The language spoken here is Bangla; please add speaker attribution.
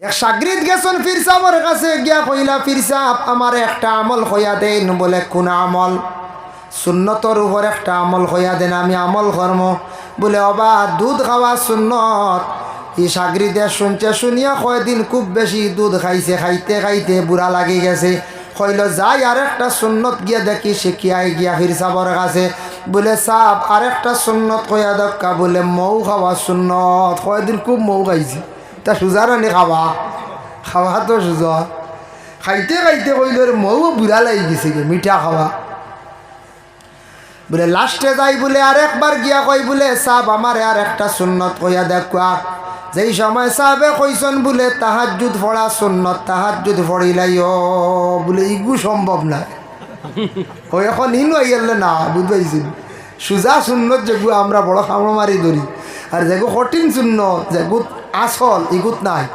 Speaker 1: এক সাগরিদ গেছেন পীর সাহেবের কাছে গিয়া কইলা, পীর সাহেব আমার একটা আমল হইয়া দেন। বলে কোন আমল? সুন্নতর উপর একটা আমল হইয়া দেন, আমি আমল কর্ম। বলে অবা দুধ খাওয়া সুন্নত। এই সাগরিদে শুনছে, শুনিয়া কয়দিন খুব বেশি দুধ খাইছে, খাইতে খাইতে বুড়া লাগি গেছে। কইল যাই আর একটা সুন্নত গিয়া দেখি, শিখিয়াই গিয়া পীর সাহেবের কাছে। বলে সাহেব আর একটা সুন্নত কইয়া দক্কা। বলে মৌ খাওয়া সুন্নত। কয়দিন খুব মৌ খাইছি, তা সুজার আনি খাওয়া খাওয়া তো সুজা। খাইতে খাইতে কইল মৌ বুড়া লাগি গেছে, মিঠা খাওয়া। বলে লাস্টে যাই বলে আর একবার গিয়া কই, বলে সাহেব আমার আর একটা সুন্নত কইয়া দেখা। যেই সময় সাহেবে কইসন বলে তাহাজ্জুদ পড়া সুন্নত, তাহাজ্জুদ পড়িলাইও। বলে ইগু সম্ভব না। ও এখন ইনু আইলে না, বুঝবাইছি সুজা সুন্নত যেগু আমরা বড় খামড় মারি ধরি, আর যেগু কঠিন সুন্নত যেগু আসল ইগুত নাই।